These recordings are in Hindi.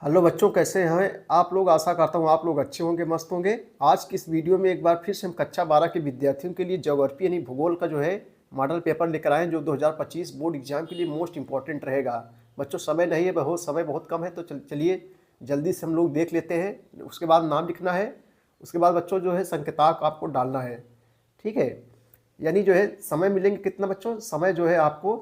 हेलो बच्चों, कैसे हैं आप लोग। आशा करता हूँ आप लोग अच्छे होंगे, मस्त होंगे। आज की इस वीडियो में एक बार फिर से हम कक्षा 12 के विद्यार्थियों के लिए ज्योग्राफी यानी भूगोल का जो है मॉडल पेपर लेकर आए हैं, जो 2025 बोर्ड एग्जाम के लिए मोस्ट इंपॉर्टेंट रहेगा। बच्चों समय नहीं है, समय बहुत कम है, तो चलिए जल्दी से हम लोग देख लेते हैं। उसके बाद नाम लिखना है, उसके बाद बच्चों जो है संकेताक आपको डालना है। ठीक है, यानी जो है समय मिलेंगे कितना बच्चों, समय जो है आपको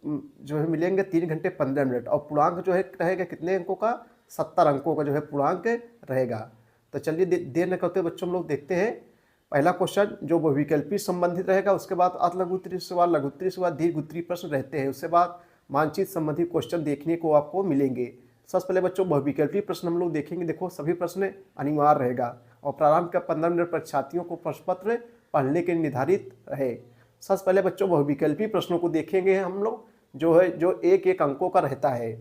जो है मिलेंगे 3 घंटे 15 मिनट, और पूर्णांक जो है रहेगा कितने अंकों का, 70 अंकों का जो है पूर्णांक रहेगा। तो चलिए देर न करते बच्चों हम लोग देखते हैं। पहला क्वेश्चन जो बहुविकल्पी संबंधित रहेगा, उसके बाद अतिलघुत्तरीय सवाल, लघुत्तरीय सवाल, दीर्घोत्तरीय प्रश्न रहते हैं। उसके बाद मानचित्र संबंधी क्वेश्चन देखने को आपको मिलेंगे। सबसे पहले बच्चों बहुविकल्पी प्रश्न हम लोग देखेंगे। देखो सभी प्रश्न अनिवार्य रहेगा, और प्रारंभ का 15 मिनट परीक्षार्थियों को प्रश्न पत्र पढ़ने के निर्धारित रहे। सबसे पहले बच्चों बहुविकल्पी प्रश्नों को देखेंगे हम लोग, जो एक एक अंकों का रहता है।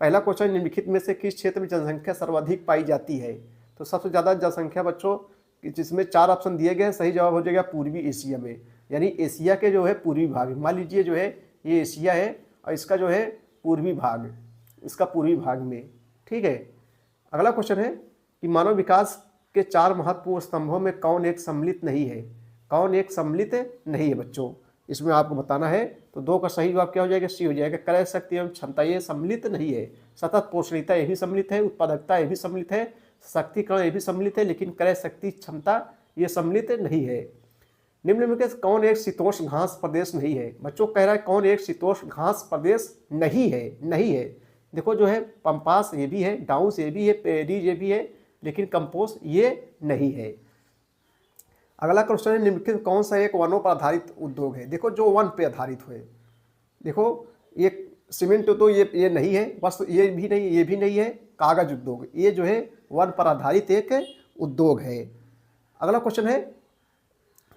पहला क्वेश्चन, निम्नलिखित में से किस क्षेत्र में जनसंख्या सर्वाधिक पाई जाती है। तो सबसे ज़्यादा जनसंख्या बच्चों जिसमें 4 ऑप्शन दिए गए, सही जवाब हो जाएगा पूर्वी एशिया में, यानी एशिया के जो है पूर्वी भाग। मान लीजिए जो है ये एशिया है और इसका जो है पूर्वी भाग, इसका पूर्वी भाग में। ठीक है, अगला क्वेश्चन है कि मानव विकास के 4 महत्वपूर्ण स्तंभों में कौन एक सम्मिलित नहीं है। कौन एक सम्मिलित नहीं है बच्चों, इसमें आपको बताना है। तो 2 का सही जवाब क्या हो जाएगा, सी हो जाएगा। क्रय शक्ति एवं क्षमता ये सम्मिलित नहीं है। सतत पोषणीयता ये भी सम्मिलित है, उत्पादकता ये भी सम्मिलित है, शक्तिकरण ये भी सम्मिलित है, लेकिन क्रय शक्ति क्षमता ये सम्मिलित नहीं है। निम्न में से कौन एक शीतोष्ण घास प्रदेश नहीं है। बच्चों कह रहा है कौन एक शीतोष्ण घास प्रदेश नहीं है, नहीं है। देखो जो है पंपास ये भी है, डाउस ये भी है, पेरीज ये भी है, लेकिन कंपोस्ट ये नहीं है। अगला क्वेश्चन है, निम्नलिखित कौन सा एक वनों पर आधारित उद्योग है। देखो जो वन पे आधारित हुए, देखो ये सीमेंट तो ये नहीं है, बस ये भी नहीं, ये भी नहीं है। कागज उद्योग ये जो है वन पर आधारित एक उद्योग है। अगला क्वेश्चन है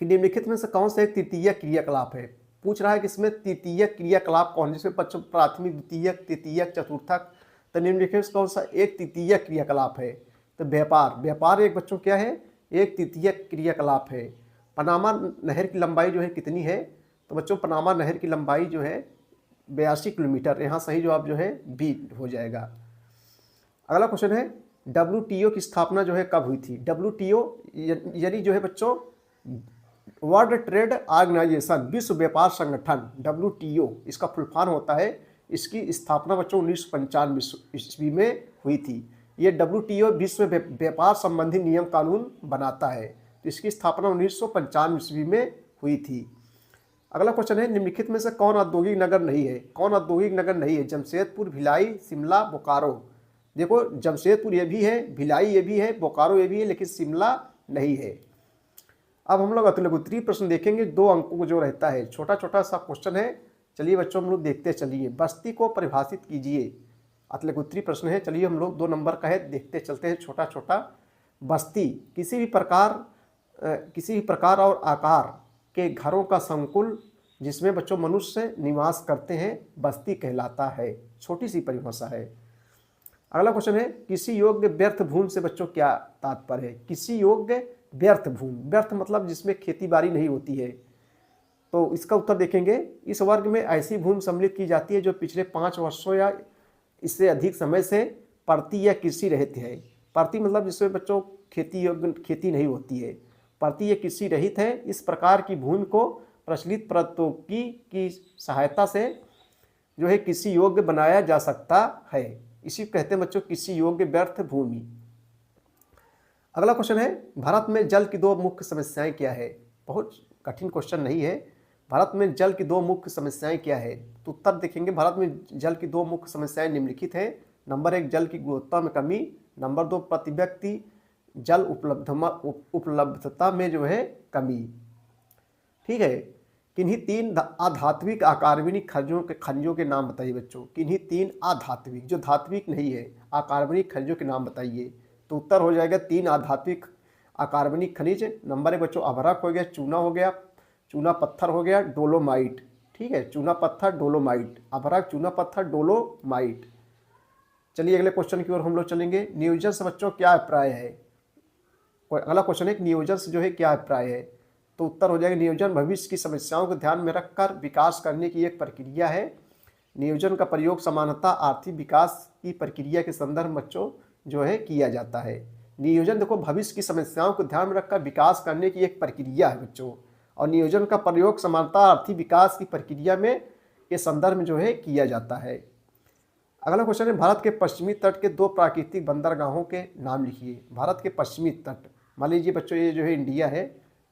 कि निम्नलिखित में से कौन सा एक तृतीय क्रियाकलाप है। पूछ रहा है कि इसमें तृतीय क्रियाकलाप कौन, जिसमें बच्चों प्राथमिक, द्वितीयक, तृतीयक, चतुर्थक। तो निम्नलिखित में कौन सा एक तृतीय क्रियाकलाप है। तो व्यापार, व्यापार एक बच्चों क्या है, एक तृतीय क्रियाकलाप है। पनामा नहर की लंबाई जो है कितनी है। तो बच्चों पनामा नहर की लंबाई जो है 82 किलोमीटर। यहाँ सही जवाब जो है बी हो जाएगा। अगला क्वेश्चन है, WTO की स्थापना जो है कब हुई थी। WTO यानी जो है बच्चों वर्ल्ड ट्रेड ऑर्गेनाइजेशन, विश्व व्यापार संगठन। WTO इसका फुल फॉर्म होता है। इसकी स्थापना बच्चों 1995 ईस्वी में हुई थी। ये WTO विश्व व्यापार संबंधी नियम कानून बनाता है। तो इसकी स्थापना 1995 ईस्वी में हुई थी। अगला क्वेश्चन है, निम्नलिखित में से कौन औद्योगिक नगर नहीं है। कौन औद्योगिक नगर नहीं है। जमशेदपुर, भिलाई, शिमला, बोकारो। देखो जमशेदपुर ये भी है, भिलाई ये भी है, बोकारो ये भी है, लेकिन शिमला नहीं है। अब हम लोग अतिलघुत्तरीय प्रश्न देखेंगे। 2 अंकों को जो रहता है, छोटा छोटा सा क्वेश्चन है। चलिए बच्चों हम लोग देखते चलिए। बस्ती को परिभाषित कीजिए। अतिलघुत्तरीय प्रश्न है। चलिए हम लोग 2 नंबर का है, देखते चलते हैं छोटा छोटा। बस्ती किसी भी प्रकार और आकार के घरों का संकुल जिसमें बच्चों मनुष्य निवास करते हैं, बस्ती कहलाता है। छोटी सी परिभाषा है। अगला क्वेश्चन है, किसी योग्य व्यर्थ भूमि से बच्चों क्या तात्पर्य है। किसी योग्य व्यर्थ भूमि, व्यर्थ मतलब जिसमें खेती बाड़ी नहीं होती है। तो इसका उत्तर देखेंगे, इस वर्ग में ऐसी भूमि सम्मिलित की जाती है जो पिछले 5 वर्षों या इससे अधिक समय से परती या कृषि रहित है। परती मतलब जिसमें बच्चों खेती नहीं होती है। परती या कृषि रहित है। इस प्रकार की भूमि को प्रचलित प्रौद्योगिकी की सहायता से जो है कृषि योग्य बनाया जा सकता है। इसी कहते हैं बच्चों कृषि योग्य व्यर्थ भूमि। अगला क्वेश्चन है, भारत में जल की 2 मुख्य समस्याएं क्या है। बहुत कठिन क्वेश्चन नहीं है। भारत में जल की 2 मुख्य समस्याएं क्या है। तो उत्तर देखेंगे, भारत में जल की 2 मुख्य समस्याएं निम्नलिखित है। नंबर 1 जल की गुणवत्ता में कमी, नंबर 2 प्रति व्यक्ति जल उपलब्धता में जो है कमी। ठीक है, किन्हीं 3 अधात्विक अकार्बनिक खनिजों के नाम बताइए बच्चों। किन्हीं 3 अधात्विक, जो धात्विक नहीं है, अकार्बनिक खनिजों के नाम बताइए। तो उत्तर हो जाएगा 3 अधात्विक अकार्बनिक खनिज। नंबर 1 बच्चों अभ्रक हो गया, चूना हो गया, चूना पत्थर हो गया, डोलोमाइट। ठीक है, चूना पत्थर डोलोमाइट, अभ्रक, चूना पत्थर, डोलोमाइट। चलिए अगले क्वेश्चन की ओर हम लोग चलेंगे। नियोजन से बच्चों क्या अभिप्राय है। अगला क्वेश्चन है, नियोजन से जो है क्या अभिप्राय है। तो उत्तर हो जाएगा, नियोजन भविष्य की समस्याओं को ध्यान में रखकर विकास करने की एक प्रक्रिया है। नियोजन का प्रयोग समानता आर्थिक विकास की प्रक्रिया के संदर्भ में बच्चों जो है किया जाता है। नियोजन देखो भविष्य की समस्याओं को ध्यान में रखकर विकास करने की एक प्रक्रिया है बच्चों, और नियोजन का प्रयोग समानता आर्थिक विकास की प्रक्रिया में के संदर्भ में जो है किया जाता है। अगला क्वेश्चन है, भारत के पश्चिमी तट के 2 प्राकृतिक बंदरगाहों के नाम लिखिए। भारत के पश्चिमी तट, मान लीजिए बच्चों ये जो है इंडिया है,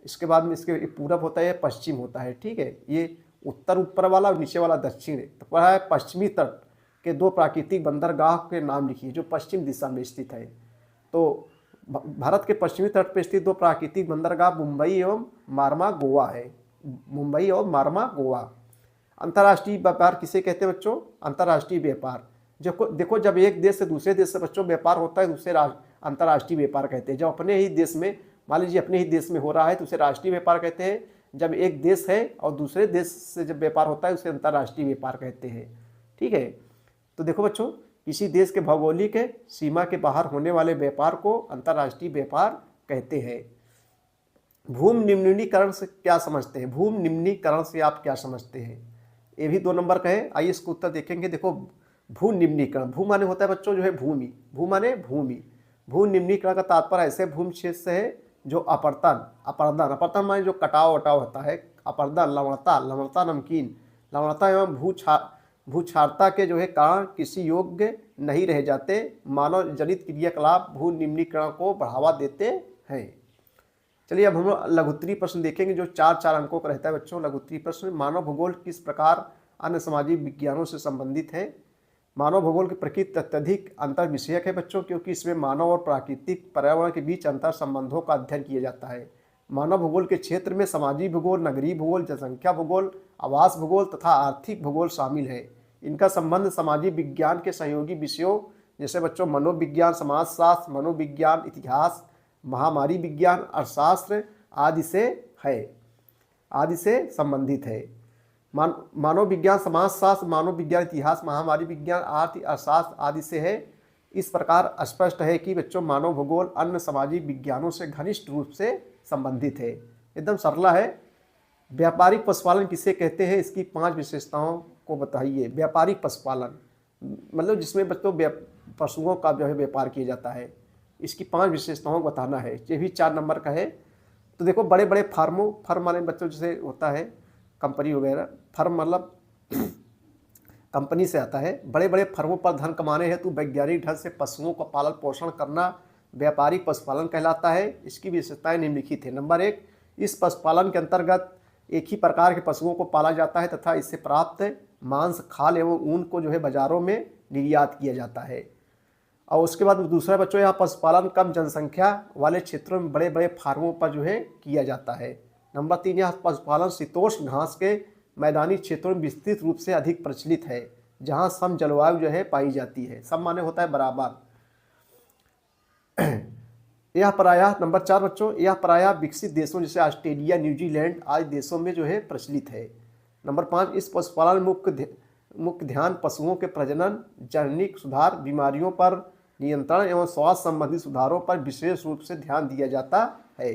इसके बाद में इसके पूरब होता है, पश्चिम होता है, ठीक है, ये उत्तर ऊपर वाला और नीचे वाला दक्षिण है। तो पढ़ा है पश्चिमी तट के 2 प्राकृतिक बंदरगाह के नाम लिखिए जो पश्चिम दिशा में स्थित है। तो भारत के पश्चिमी तट पर स्थित 2 प्राकृतिक बंदरगाह मुंबई एवं मार्मा गोवा है। मुंबई और मार्मा गोवा। अंतर्राष्ट्रीय व्यापार किसे कहते हैं बच्चों? अंतर्राष्ट्रीय व्यापार जो देखो जब एक देश से दूसरे देश से बच्चों व्यापार होता है तो उसे अंतर्राष्ट्रीय व्यापार कहते हैं। जब अपने ही देश में, मान लीजिए अपने ही देश में हो रहा है तो उसे राष्ट्रीय व्यापार कहते हैं। जब एक देश है और दूसरे देश से जब व्यापार होता है उसे अंतर्राष्ट्रीय व्यापार कहते हैं, ठीक है। तो देखो बच्चों, किसी देश के भौगोलिक सीमा के बाहर होने वाले व्यापार को अंतर्राष्ट्रीय व्यापार कहते हैं। भूमि निम्नीकरण से क्या समझते हैं? भूमि निम्नीकरण से आप क्या समझते हैं? ये भी 2 नंबर का है। आइए इसको उत्तर देखेंगे। देखो भू निम्नीकरण, भू माने होता है बच्चों जो है भूमि, भू माने भूमि। भू निम्नीकरण का तात्पर्य ऐसे भूमि क्षेत्र से है जो अपरदन माने जो कटाव वटाव होता है, अपरदन, लवणता नमकीन, लवणता एवं भूक्षारता के जो है कारण किसी योग्य नहीं रह जाते मानव जनित क्रियाकलाप भू निम्नीकरण को बढ़ावा देते हैं। चलिए अब हम लघुत्तरीय प्रश्न देखेंगे जो 4 अंकों का रहता है बच्चों। लघुत्तरीय प्रश्न, मानव भूगोल किस प्रकार अन्य सामाजिक विज्ञानों से संबंधित है? मानव भूगोल की प्रकृति अत्यधिक अंतर विषयक है बच्चों, क्योंकि इसमें मानव और प्राकृतिक पर्यावरण के बीच अंतर संबंधों का अध्ययन किया जाता है। मानव भूगोल के क्षेत्र में सामाजिक भूगोल, नगरीय भूगोल, जनसंख्या भूगोल, आवास भूगोल तथा आर्थिक भूगोल शामिल है। इनका संबंध सामाजिक विज्ञान के सहयोगी विषयों जैसे बच्चों मनोविज्ञान, समाजशास्त्र, मनोविज्ञान, इतिहास, महामारी विज्ञान, अर्थशास्त्र आदि से संबंधित है। मानव विज्ञान, समाजशास्त्र, मानव विज्ञान, इतिहास, महामारी विज्ञान, अर्थशास्त्र आदि से है। इस प्रकार स्पष्ट है कि बच्चों मानव भूगोल अन्य सामाजिक विज्ञानों से घनिष्ठ रूप से संबंधित है। एकदम सरला है। व्यापारिक पशुपालन किसे कहते हैं? इसकी 5 विशेषताओं को बताइए। व्यापारिक पशुपालन मतलब जिसमें बच्चों पशुओं का जो है व्यापार किया जाता है, इसकी 5 विशेषताओं को बताना है। ये भी 4 नंबर का है। तो देखो बड़े बड़े फर्म वाले बच्चों जैसे होता है कंपनी वगैरह, फर्म मतलब कंपनी से आता है। बड़े बड़े फर्मों पर धन कमाने हेतु वैज्ञानिक ढंग से पशुओं का पालन पोषण करना व्यापारिक पशुपालन कहलाता है। इसकी विशेषताएं निम्नलिखित है। नंबर 1, इस पशुपालन के अंतर्गत एक ही प्रकार के पशुओं को पाला जाता है तथा इससे प्राप्त मांस, खाल एवं ऊन को जो है बाजारों में निर्यात किया जाता है। और उसके बाद दूसरा बच्चों, यहाँ पशुपालन कम जनसंख्या वाले क्षेत्रों में बड़े बड़े फार्मों पर जो है किया जाता है। नंबर 3, यह पशुपालन शीतोष्ण घास के मैदानी क्षेत्रों में विस्तृत रूप से अधिक प्रचलित है, जहाँ सम जलवायु जो है पाई जाती है। सम माने होता है बराबर। यह प्रायः नंबर 4 बच्चों, यह प्रायः विकसित देशों जैसे ऑस्ट्रेलिया, न्यूजीलैंड आदि देशों में जो है प्रचलित है। नंबर 5, इस पशुपालन मुख्य ध्यान पशुओं के प्रजनन, जननिक सुधार, बीमारियों पर नियंत्रण एवं स्वास्थ्य संबंधी सुधारों पर विशेष रूप से ध्यान दिया जाता है।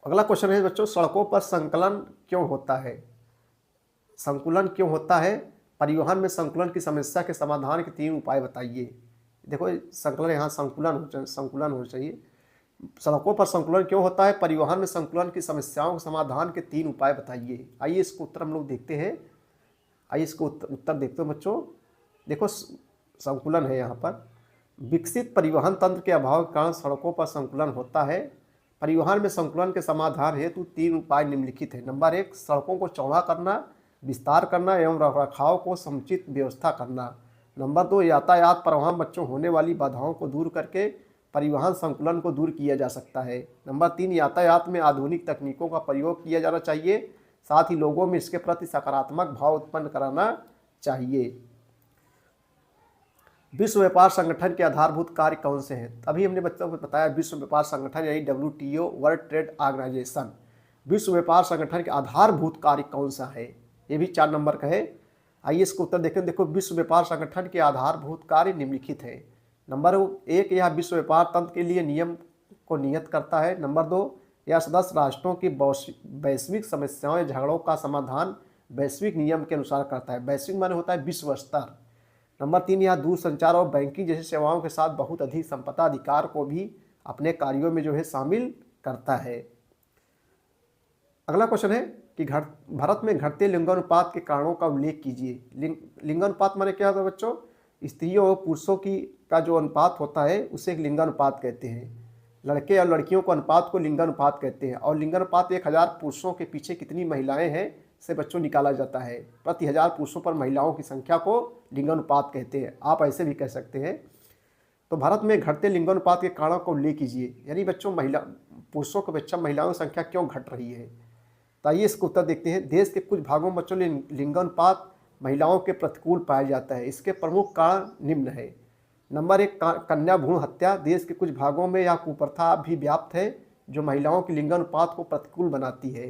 अगला क्वेश्चन है बच्चों, सड़कों पर संकुलन क्यों होता है? संकुलन क्यों होता है? परिवहन में संकुलन की समस्या के समाधान के 3 उपाय बताइए। देखो संकुलन, यहाँ संकुलन होना चाहिए। सड़कों पर संकुलन क्यों होता है? परिवहन में संकुलन की समस्याओं के समाधान के 3 उपाय बताइए। आइए इसको उत्तर हम लोग देखते हैं। आइए इसको उत्तर देखते हैं बच्चों। देखो संकुलन है यहाँ पर, विकसित परिवहन तंत्र के अभाव के कारण सड़कों पर संकुलन होता है। परिवहन में संकुलन के समाधान हेतु 3 उपाय निम्नलिखित है। नंबर 1, सड़कों को चौड़ा करना, विस्तार करना एवं रखरखाव को समुचित व्यवस्था करना। नंबर 2, यातायात परिवहन बच्चों होने वाली बाधाओं को दूर करके परिवहन संकुलन को दूर किया जा सकता है। नंबर 3, यातायात में आधुनिक तकनीकों का प्रयोग किया जाना चाहिए, साथ ही लोगों में इसके प्रति सकारात्मक भाव उत्पन्न कराना चाहिए। विश्व व्यापार संगठन के आधारभूत कार्य कौन से हैं? अभी हमने बच्चों को बताया विश्व व्यापार संगठन यानी WTO, वर्ल्ड ट्रेड ऑर्गेनाइजेशन। विश्व व्यापार संगठन के आधारभूत कार्य कौन सा है? ये भी 4 नंबर का है। आइए इसको उत्तर देखें। देखो विश्व व्यापार संगठन के आधारभूत कार्य निम्नलिखित है। नंबर 1, यह विश्व व्यापार तंत्र के लिए नियम को नियत करता है। नंबर 2, यह सदस्य राष्ट्रों की वैश्विक समस्याओं या झगड़ों का समाधान वैश्विक नियम के अनुसार करता है। वैश्विक माने होता है विश्व स्तर। नंबर 3, यह दूरसंचार और बैंकिंग जैसी सेवाओं के साथ बहुत अधिक संपदा अधिकार को भी अपने कार्यों में जो है शामिल करता है। अगला क्वेश्चन है कि भारत में घटते लिंगानुपात के कारणों का उल्लेख कीजिए। लिंगानुपात माने क्या होता है बच्चों? स्त्रियों और पुरुषों की का जो अनुपात होता है उसे एक लिंगानुपात कहते हैं। लड़के और लड़कियों को अनुपात को लिंगानुपात कहते हैं। और लिंगानुपात 1000 पुरुषों के पीछे कितनी महिलाएं हैं से बच्चों निकाला जाता है। प्रति 1000 पुरुषों पर महिलाओं की संख्या को लिंगानुपात कहते हैं। आप ऐसे भी कह सकते हैं। तो भारत में घटते लिंगानुपात के कारणों को उल्लेख कीजिए, यानी बच्चों पुरुषों की अपेक्षा महिलाओं की संख्या क्यों घट रही है। तो आइए इसको उत्तर देखते हैं। देश के कुछ भागों में बच्चों लिंगानुपात महिलाओं के प्रतिकूल पाया जाता है। इसके प्रमुख कारण निम्न है। नंबर 1, कन्या भ्रूण हत्या। देश के कुछ भागों में यह कुप्रथा अभी व्याप्त है जो महिलाओं के लिंगानुपात को प्रतिकूल बनाती है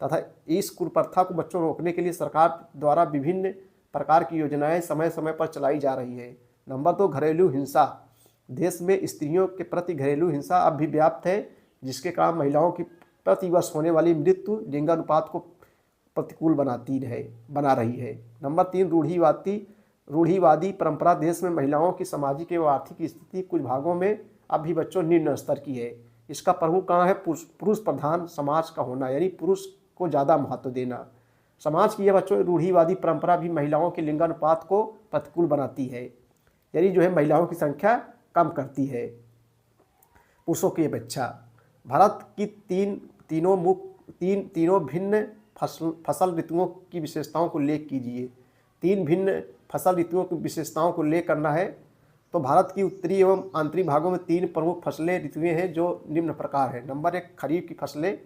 तथा इस कुप्रथा को बच्चों रोकने के लिए सरकार द्वारा विभिन्न प्रकार की योजनाएं समय समय पर चलाई जा रही है। नंबर 2, घरेलू हिंसा। देश में स्त्रियों के प्रति घरेलू हिंसा अब भी व्याप्त है जिसके कारण महिलाओं की प्रतिवर्ष होने वाली मृत्यु लिंगानुपात को प्रतिकूल बना रही है। नंबर 3, रूढ़िवादी परंपरा। देश में महिलाओं की सामाजिक एवं आर्थिक स्थिति कुछ भागों में अब भी बच्चों निम्न स्तर की है। इसका प्रमुख कारण है पुरुष प्रधान समाज का होना, यानी पुरुष को ज़्यादा महत्व देना। समाज की यह बच्चों रूढ़िवादी परंपरा भी महिलाओं के लिंगानुपात को प्रतिकूल बनाती है, यानी जो है महिलाओं की संख्या कम करती है पुरुषों की अपेक्षा। भारत की तीनों भिन्न फसल ऋतुओं की विशेषताओं को उल्लेख कीजिए। 3 भिन्न फसल ऋतुओं की विशेषताओं को उल्लेख करना है। तो भारत की उत्तरी एवं आंतरिक भागों में 3 प्रमुख फसलें ऋतुएं हैं जो निम्न प्रकार है। नंबर 1, खरीफ की फसलें।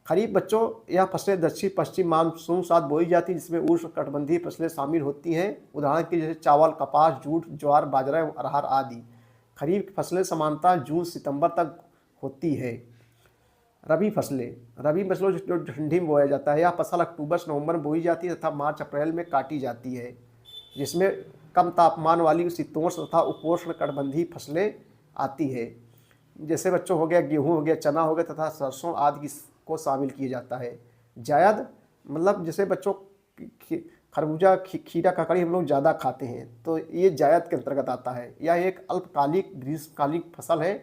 खरीफ बच्चों यह फसलें दक्षिण पश्चिम मानसून साथ बोई जाती है जिसमें उष्णकटिबंधीय फसलें शामिल होती हैं। उदाहरण के जैसे चावल, कपास, जूट, ज्वार, बाजरा, अरहर आदि। खरीफ की फसलें सामान्यतः जून सितंबर तक होती है। रबी फसलों जो ठंडी में बोया जाता है, यह फसल अक्टूबर से नवंबर में बोई जाती है तथा मार्च अप्रैल में काटी जाती है, जिसमें कम तापमान वाली शीतोष्ण तथा उपोष्ण कटिबंधीय फसलें आती है। जैसे बच्चों हो गया गेहूँ हो गया, चना हो गया तथा सरसों आदि को शामिल किया जाता है। जायद मतलब जैसे बच्चों खरबूजा, खीरा, ककड़ी हम लोग ज़्यादा खाते हैं तो ये जायद के अंतर्गत आता है। यह एक अल्पकालिक ग्रीष्मकालिक फसल है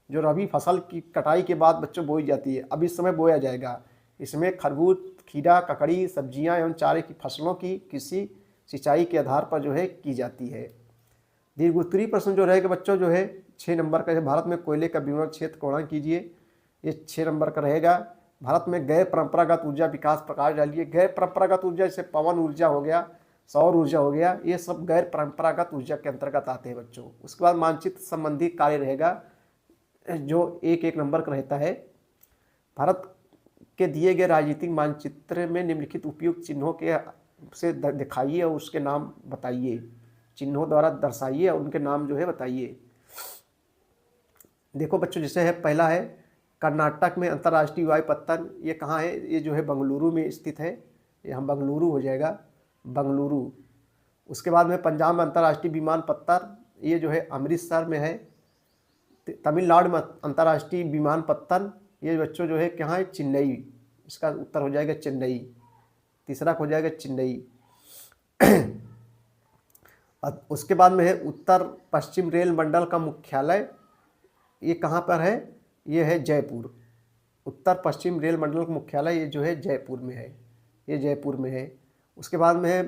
जो रबी फसल की कटाई के बाद बच्चों बोई जाती है। अब इस समय बोया जाएगा। इसमें खरबूज, खीरा, ककड़ी, सब्जियां एवं चारे की फसलों की कृषि सिंचाई के आधार पर जो है की जाती है। दीर्घोत्तरीय प्रश्न जो रहेगा बच्चों जो है 6 नंबर का है। भारत में कोयले का विवरण क्षेत्र का वर्णन कीजिए। ये 6 नंबर का रहेगा। भारत में गैर परंपरागत ऊर्जा विकास प्रकार डालिए। गैर परंपरागत ऊर्जा जैसे पवन ऊर्जा हो गया, सौर ऊर्जा हो गया, ये सब गैर परंपरागत ऊर्जा के अंतर्गत आते हैं बच्चों। उसके बाद मानचित्र संबंधी कार्य रहेगा जो 1 नंबर का रहता है। भारत के दिए गए राजनीतिक मानचित्र में निम्नलिखित उपयुक्त चिन्हों के से दिखाइए और उसके नाम बताइए। चिन्हों द्वारा दर्शाइए और उनके नाम जो है बताइए। देखो बच्चों, जैसे है पहला है कर्नाटक में अंतर्राष्ट्रीय वायुपत्तन। ये कहाँ है? ये जो है बेंगलुरु में स्थित है। यहाँ बेंगलुरु हो जाएगा, बेंगलुरु। उसके बाद में पंजाब में अंतर्राष्ट्रीय विमानपत्तन, ये जो है अमृतसर में है। तमिलनाडु में अंतर्राष्ट्रीय विमानपत्तन, ये बच्चों जो है कहाँ है? चेन्नई। इसका उत्तर हो जाएगा चेन्नई। तीसरा हो जाएगा चेन्नई। उसके बाद में है उत्तर पश्चिम रेल मंडल का मुख्यालय, ये कहाँ पर है? ये है जयपुर। उत्तर पश्चिम रेल मंडल का मुख्यालय ये जो है जयपुर में है, ये जयपुर में है। उसके बाद में है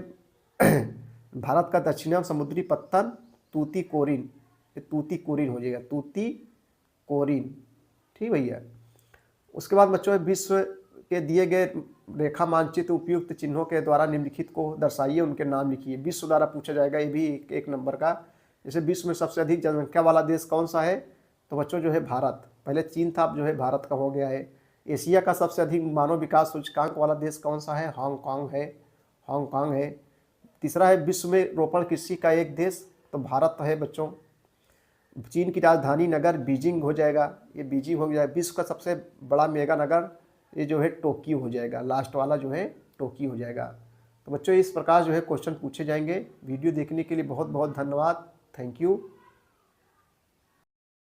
भारत का दक्षिणम समुद्री पत्तन तूतीकोरिन, ये तूतीकोरिन हो जाएगा, तूतीकोरिन। ठीक भैया। उसके बाद बच्चों विश्व के दिए गए रेखा मानचित्र उपयुक्त चिन्हों के द्वारा निम्नलिखित को दर्शाइए, उनके नाम लिखिए। विश्व द्वारा पूछा जाएगा, ये भी 1 नंबर का। जैसे विश्व में सबसे अधिक जनसंख्या वाला देश कौन सा है? तो बच्चों जो है भारत। पहले चीन था, अब जो है भारत का हो गया है। एशिया का सबसे अधिक मानव विकास सूचकांक वाला देश कौन सा है? हांगकांग है, हांगकांग है। तीसरा है विश्व में रोपण कृषि का एक देश, तो भारत है बच्चों। चीन की राजधानी नगर बीजिंग हो जाएगा, ये बीजिंग हो जाएगा। विश्व का सबसे बड़ा मेगा नगर ये जो है टोक्यो हो जाएगा, लास्ट वाला जो है टोक्यो हो जाएगा। तो बच्चों इस प्रकार जो है क्वेश्चन पूछे जाएंगे। वीडियो देखने के लिए बहुत बहुत धन्यवाद। Thank you.